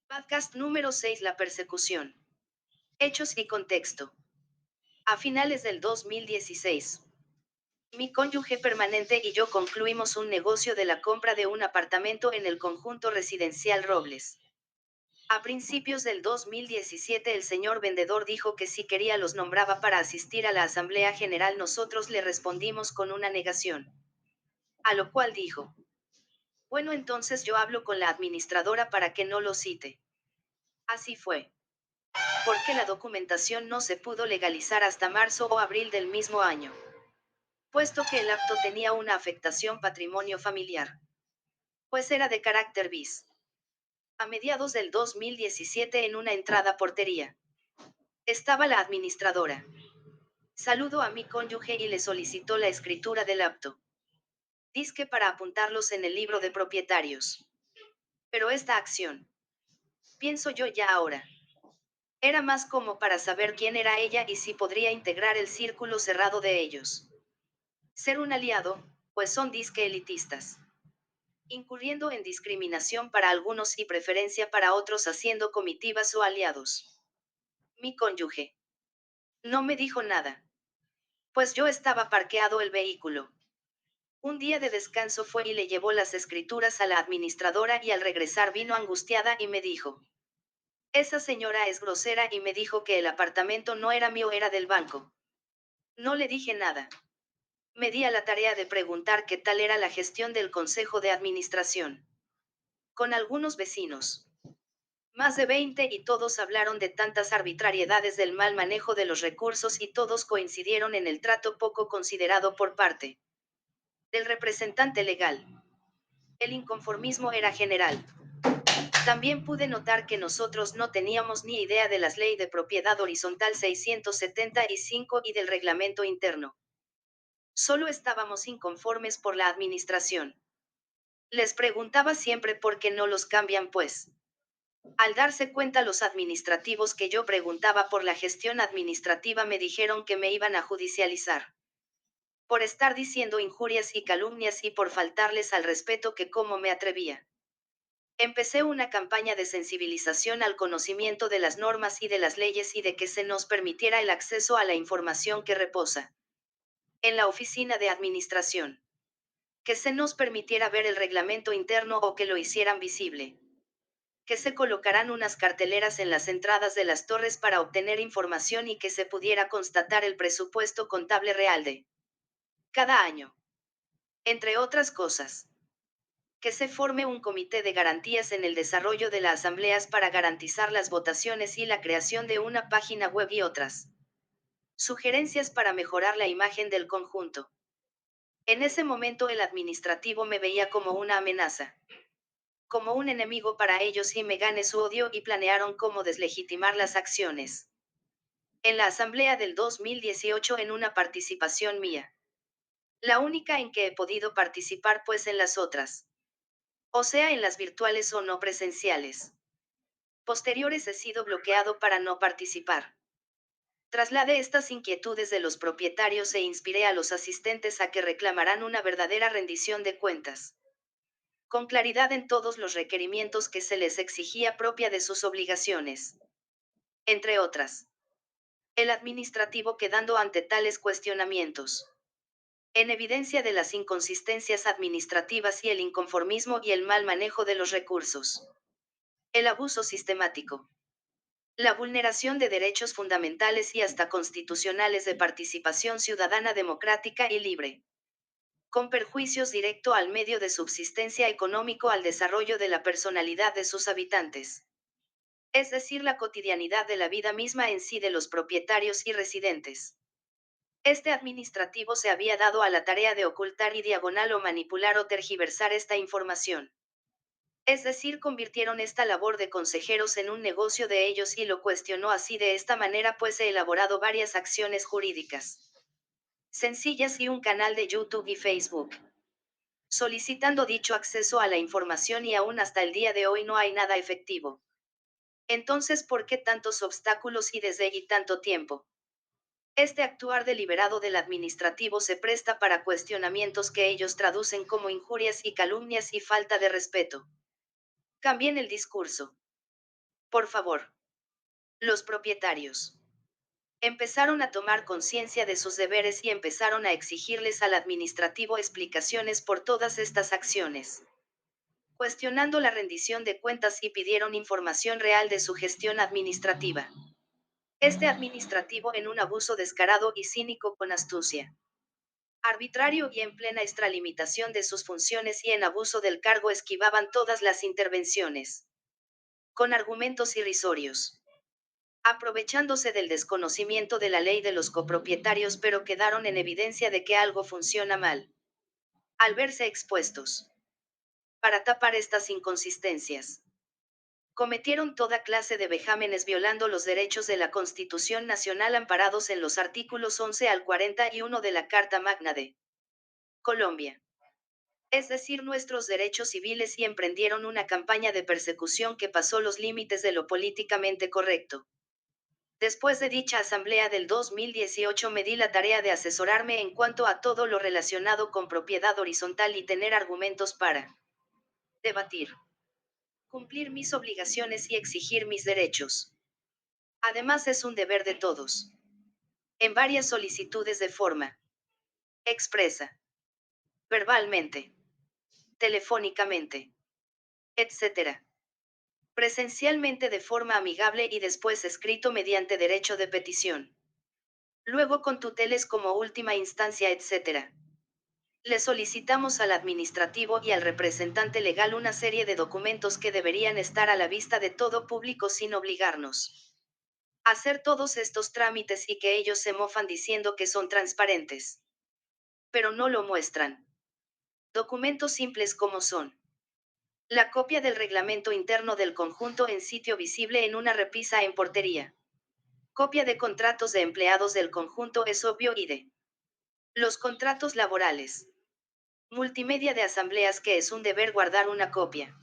Podcast número 6. La persecución. Hechos y contexto. A finales del 2016, mi cónyuge permanente y yo concluimos un negocio de la compra de un apartamento en el conjunto residencial Robles. A principios del 2017 el señor vendedor dijo que si quería los nombraba para asistir a la Asamblea General. Nosotros le respondimos con una negación. A lo cual dijo: bueno, entonces yo hablo con la administradora para que no lo cite. Así fue. Porque la documentación no se pudo legalizar hasta marzo o abril del mismo año, puesto que el acto tenía una afectación patrimonio familiar, pues era de carácter bis. A mediados del 2017 en una entrada portería, estaba la administradora. Saludó a mi cónyuge y le solicitó la escritura del acto. Disque para apuntarlos en el libro de propietarios. Pero esta acción, pienso yo ya ahora, era más como para saber quién era ella y si podría integrar el círculo cerrado de ellos. Ser un aliado, pues son disque elitistas. Incurriendo en discriminación para algunos y preferencia para otros haciendo comitivas o aliados. Mi cónyuge no me dijo nada, pues yo estaba parqueado el vehículo. Un día de descanso fue y le llevó las escrituras a la administradora y al regresar vino angustiada y me dijo: esa señora es grosera y me dijo que el apartamento no era mío, era del banco. No le dije nada. Me di a la tarea de preguntar qué tal era la gestión del consejo de administración. Con algunos vecinos. Más de 20 y todos hablaron de tantas arbitrariedades del mal manejo de los recursos y todos coincidieron en el trato poco considerado por parte del representante legal. El inconformismo era general. También pude notar que nosotros no teníamos ni idea de las leyes de propiedad horizontal 675 y del reglamento interno. Solo estábamos inconformes por la administración. Les preguntaba siempre por qué no los cambian, pues. Al darse cuenta los administrativos que yo preguntaba por la gestión administrativa me dijeron que me iban a judicializar. Por estar diciendo injurias y calumnias y por faltarles al respeto, que cómo me atrevía. Empecé una campaña de sensibilización al conocimiento de las normas y de las leyes y de que se nos permitiera el acceso a la información que reposa en la oficina de administración. Que se nos permitiera ver el reglamento interno o que lo hicieran visible. Que se colocaran unas carteleras en las entradas de las torres para obtener información y que se pudiera constatar el presupuesto contable real de cada año. Entre otras cosas. Que se forme un comité de garantías en el desarrollo de las asambleas para garantizar las votaciones y la creación de una página web y otras sugerencias para mejorar la imagen del conjunto. En ese momento el administrativo me veía como una amenaza, como un enemigo para ellos y me gané su odio y planearon cómo deslegitimar las acciones. En la asamblea del 2018 en una participación mía. La única en que he podido participar, pues en las otras, o sea en las virtuales o no presenciales posteriores, he sido bloqueado para no participar. Trasladé estas inquietudes de los propietarios e inspiré a los asistentes a que reclamarán una verdadera rendición de cuentas. Con claridad en todos los requerimientos que se les exigía propia de sus obligaciones. Entre otras. El administrativo quedando ante tales cuestionamientos. En evidencia de las inconsistencias administrativas y el inconformismo y el mal manejo de los recursos. El abuso sistemático. La vulneración de derechos fundamentales y hasta constitucionales de participación ciudadana democrática y libre. Con perjuicios directo al medio de subsistencia económico, al desarrollo de la personalidad de sus habitantes. Es decir, la cotidianidad de la vida misma en sí de los propietarios y residentes. Este administrativo se había dado a la tarea de ocultar y diagonal o manipular o tergiversar esta información. Es decir, convirtieron esta labor de consejeros en un negocio de ellos y lo cuestionó así. De esta manera pues he elaborado varias acciones jurídicas sencillas y un canal de YouTube y Facebook, solicitando dicho acceso a la información y aún hasta el día de hoy no hay nada efectivo. Entonces, ¿por qué tantos obstáculos y desde allí tanto tiempo? Este actuar deliberado del administrativo se presta para cuestionamientos que ellos traducen como injurias y calumnias y falta de respeto. Cambien el discurso. Por favor. Los propietarios empezaron a tomar conciencia de sus deberes y empezaron a exigirles al administrativo explicaciones por todas estas acciones, cuestionando la rendición de cuentas y pidieron información real de su gestión administrativa. Este administrativo en un abuso descarado y cínico con astucia, arbitrario y en plena extralimitación de sus funciones y en abuso del cargo esquivaban todas las intervenciones, con argumentos irrisorios, aprovechándose del desconocimiento de la ley de los copropietarios, pero quedaron en evidencia de que algo funciona mal. Al verse expuestos, para tapar estas inconsistencias, cometieron toda clase de vejámenes violando los derechos de la Constitución Nacional amparados en los artículos 11 al 41 de la Carta Magna de Colombia, es decir, nuestros derechos civiles, y emprendieron una campaña de persecución que pasó los límites de lo políticamente correcto. Después de dicha asamblea del 2018 me di la tarea de asesorarme en cuanto a todo lo relacionado con propiedad horizontal y tener argumentos para debatir, cumplir mis obligaciones y exigir mis derechos. Además es un deber de todos. En varias solicitudes de forma expresa, verbalmente, telefónicamente, etc. Presencialmente de forma amigable y después escrito mediante derecho de petición. Luego con tuteles como última instancia, etc. Le solicitamos al administrativo y al representante legal una serie de documentos que deberían estar a la vista de todo público sin obligarnos a hacer todos estos trámites y que ellos se mofan diciendo que son transparentes. Pero no lo muestran. Documentos simples como son: la copia del reglamento interno del conjunto en sitio visible en una repisa en portería. Copia de contratos de empleados del conjunto es obvio y de los contratos laborales. Multimedia de asambleas que es un deber guardar una copia.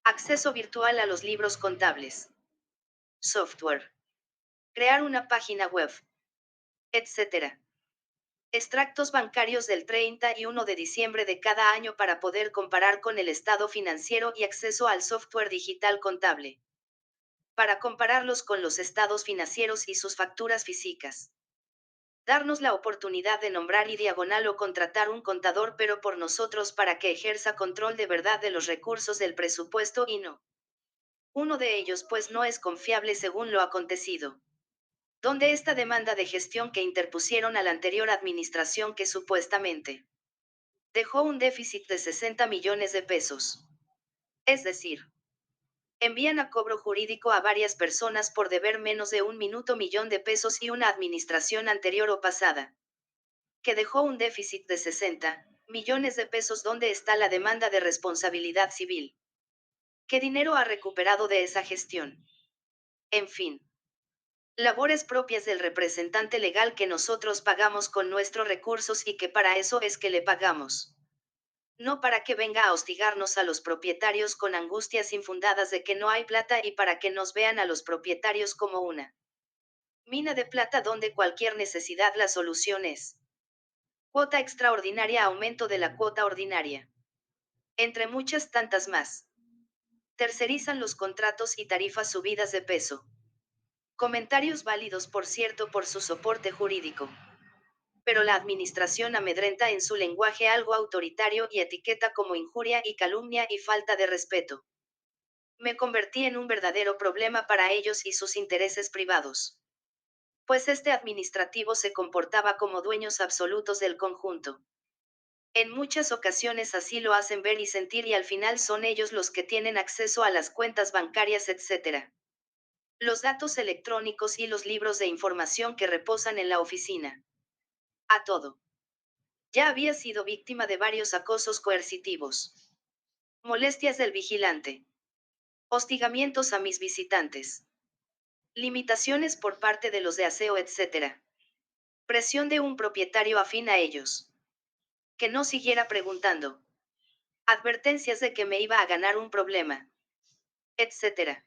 Acceso virtual a los libros contables. Software. Crear una página web. Etc. Extractos bancarios del 31 de diciembre de cada año para poder comparar con el estado financiero y acceso al software digital contable, para compararlos con los estados financieros y sus facturas físicas. Darnos la oportunidad de nombrar y diagonal o contratar un contador, pero por nosotros, para que ejerza control de verdad de los recursos del presupuesto y no uno de ellos, pues no es confiable según lo acontecido. Donde esta demanda de gestión que interpusieron a la anterior administración, que supuestamente dejó un déficit de 60 millones de pesos. Es decir, envían a cobro jurídico a varias personas por deber menos de un minuto millón de pesos, y una administración anterior o pasada que dejó un déficit de 60 millones de pesos. ¿Dónde está la demanda de responsabilidad civil? ¿Qué dinero ha recuperado de esa gestión? En fin, labores propias del representante legal que nosotros pagamos con nuestros recursos y que para eso es que le pagamos. No para que venga a hostigarnos a los propietarios con angustias infundadas de que no hay plata y para que nos vean a los propietarios como una mina de plata donde cualquier necesidad la solución es cuota extraordinaria, aumento de la cuota ordinaria, entre muchas tantas más. Tercerizan los contratos y tarifas subidas de peso. Comentarios válidos, por cierto, por su soporte jurídico. Pero la administración amedrenta en su lenguaje algo autoritario y etiqueta como injuria y calumnia y falta de respeto. Me convertí en un verdadero problema para ellos y sus intereses privados. Pues este administrativo se comportaba como dueños absolutos del conjunto. En muchas ocasiones así lo hacen ver y sentir, y al final son ellos los que tienen acceso a las cuentas bancarias, etc. Los datos electrónicos y los libros de información que reposan en la oficina. A todo. Ya había sido víctima de varios acosos coercitivos, molestias del vigilante, hostigamientos a mis visitantes, limitaciones por parte de los de aseo, etc. Presión de un propietario afín a ellos, que no siguiera preguntando, advertencias de que me iba a ganar un problema, etc.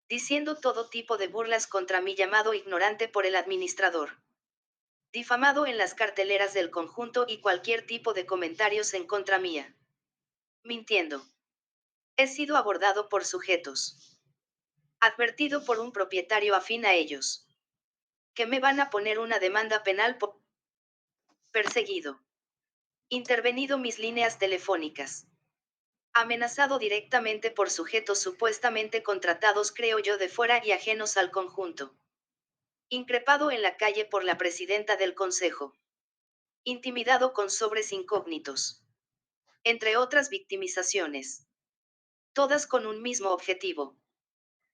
Diciendo todo tipo de burlas contra mí, llamado ignorante por el administrador, difamado en las carteleras del conjunto, y cualquier tipo de comentarios en contra mía. Mintiendo. He sido abordado por sujetos Advertido por un propietario afín a ellos. Que me van a poner una demanda penal por perseguido. Intervenido mis líneas telefónicas. Amenazado directamente por sujetos supuestamente contratados creo yo de fuera y ajenos al conjunto. Increpado en la calle por la presidenta del consejo. Intimidado con sobres incógnitos. Entre otras victimizaciones. Todas con un mismo objetivo.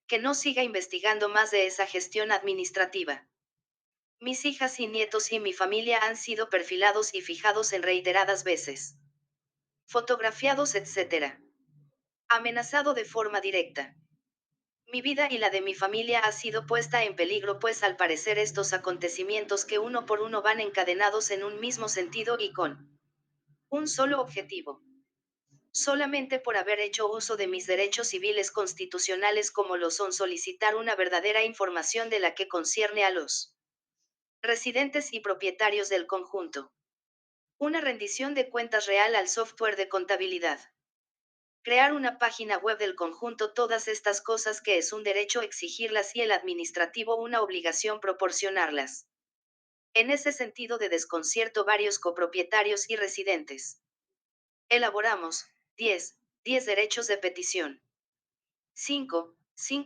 Que no siga investigando más de esa gestión administrativa. Mis hijas y nietos y mi familia han sido perfilados y fijados en reiteradas veces. Fotografiados, etc. Amenazado de forma directa. Mi vida y la de mi familia ha sido puesta en peligro pues al parecer estos acontecimientos que uno por uno van encadenados en un mismo sentido y con un solo objetivo. Solamente por haber hecho uso de mis derechos civiles constitucionales como lo son solicitar una verdadera información de la que concierne a los residentes y propietarios del conjunto. Una rendición de cuentas real al software de contabilidad. Crear una página web del conjunto, todas estas cosas que es un derecho exigirlas y el administrativo una obligación proporcionarlas. En ese sentido de desconcierto varios copropietarios y residentes. Elaboramos 10 derechos de petición. 5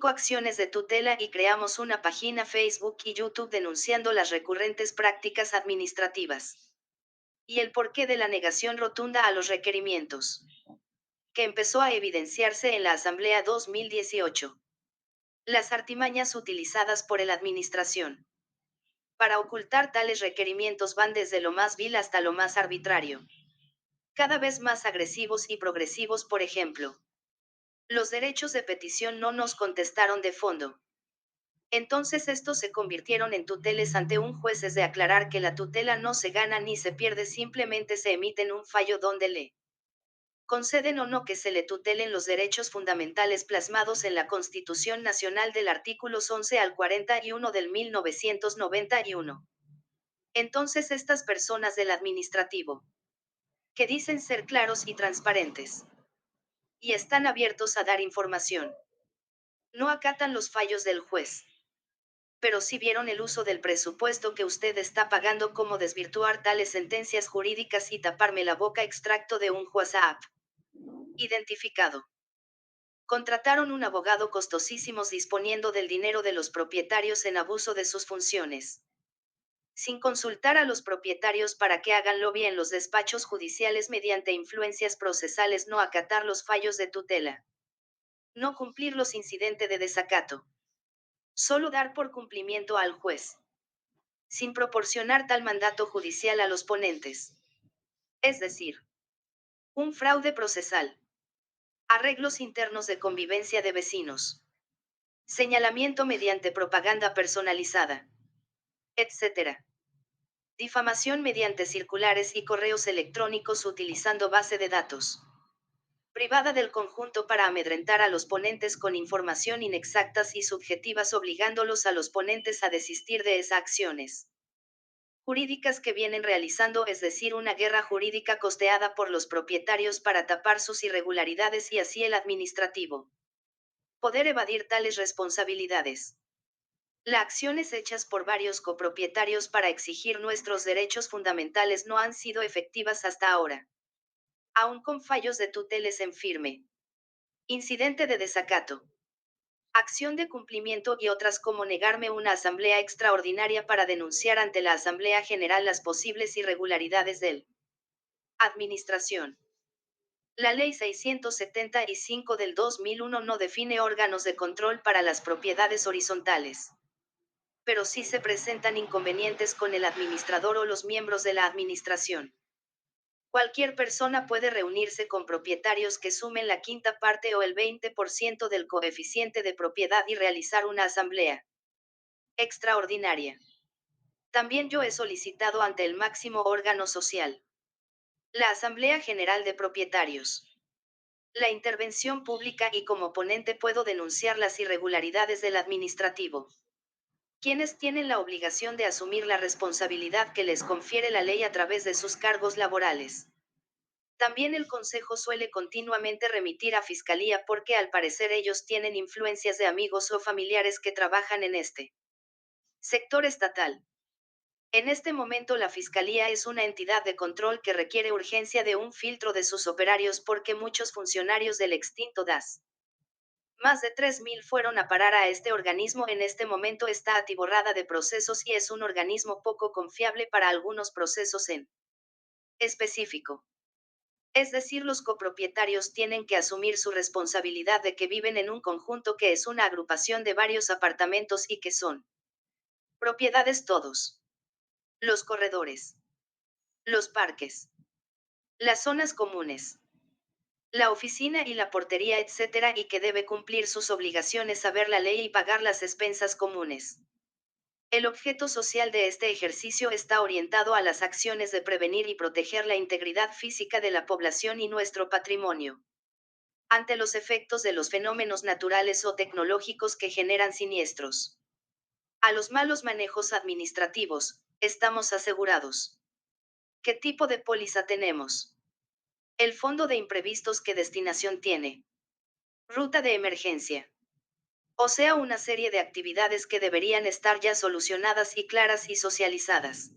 acciones de tutela y creamos una página Facebook y YouTube denunciando las recurrentes prácticas administrativas. Y el porqué de la negación rotunda a los requerimientos. Que empezó a evidenciarse en la Asamblea 2018. Las artimañas utilizadas por la Administración para ocultar tales requerimientos van desde lo más vil hasta lo más arbitrario. Cada vez más agresivos y progresivos, por ejemplo. Los derechos de petición no nos contestaron de fondo. Entonces estos se convirtieron en tuteles ante un juez. Es de aclarar que la tutela no se gana ni se pierde, simplemente se emiten un fallo donde le conceden o no que se le tutelen los derechos fundamentales plasmados en la Constitución Nacional del artículos 11 al 41 del 1991. Entonces estas personas del administrativo, que dicen ser claros y transparentes, y están abiertos a dar información, no acatan los fallos del juez. Pero si vieron el uso del presupuesto que usted está pagando, cómo desvirtuar tales sentencias jurídicas y taparme la boca. Extracto de un WhatsApp. Identificado. Contrataron un abogado costosísimos disponiendo del dinero de los propietarios en abuso de sus funciones. Sin consultar a los propietarios para que hagan lobby en los despachos judiciales mediante influencias procesales, no acatar los fallos de tutela. No cumplir los incidentes de desacato. Solo dar por cumplimiento al juez. Sin proporcionar tal mandato judicial a los ponentes. Es decir, un fraude procesal. Arreglos internos de convivencia de vecinos. Señalamiento mediante propaganda personalizada, etc. Difamación mediante circulares y correos electrónicos utilizando base de datos privada del conjunto para amedrentar a los ponentes con información inexactas y subjetivas, obligándolos a los ponentes a desistir de esas acciones jurídicas que vienen realizando, es decir, una guerra jurídica costeada por los propietarios para tapar sus irregularidades y así el administrativo poder evadir tales responsabilidades. Las acciones hechas por varios copropietarios para exigir nuestros derechos fundamentales no han sido efectivas hasta ahora. Aún con fallos de tuteles en firme. Incidente de desacato. Acción de cumplimiento y otras como negarme una asamblea extraordinaria para denunciar ante la Asamblea General las posibles irregularidades del Administración. La Ley 675 del 2001 no define órganos de control para las propiedades horizontales. Pero sí se presentan inconvenientes con el administrador o los miembros de la administración. Cualquier persona puede reunirse con propietarios que sumen la quinta parte o el 20% del coeficiente de propiedad y realizar una asamblea extraordinaria. También yo he solicitado ante el máximo órgano social, la Asamblea General de Propietarios, la intervención pública y como ponente puedo denunciar las irregularidades del administrativo. Quienes tienen la obligación de asumir la responsabilidad que les confiere la ley a través de sus cargos laborales. También el Consejo suele continuamente remitir a Fiscalía porque al parecer ellos tienen influencias de amigos o familiares que trabajan en este sector estatal. En este momento la Fiscalía es una entidad de control que requiere urgencia de un filtro de sus operarios porque muchos funcionarios del extinto DAS. Más de 3.000 fueron a parar a este organismo. En este momento está atiborrada de procesos y es un organismo poco confiable para algunos procesos en específico. Es decir, los copropietarios tienen que asumir su responsabilidad de que viven en un conjunto que es una agrupación de varios apartamentos y que son propiedades todos. Los corredores, los parques, las zonas comunes, la oficina y la portería, etcétera, y que debe cumplir sus obligaciones, saber la ley y pagar las expensas comunes. El objeto social de este ejercicio está orientado a las acciones de prevenir y proteger la integridad física de la población y nuestro patrimonio ante los efectos de los fenómenos naturales o tecnológicos que generan siniestros. A los malos manejos administrativos, estamos asegurados. ¿Qué tipo de póliza tenemos? El fondo de imprevistos, ¿qué destinación tiene? Ruta de emergencia. O sea, una serie de actividades que deberían estar ya solucionadas y claras y socializadas.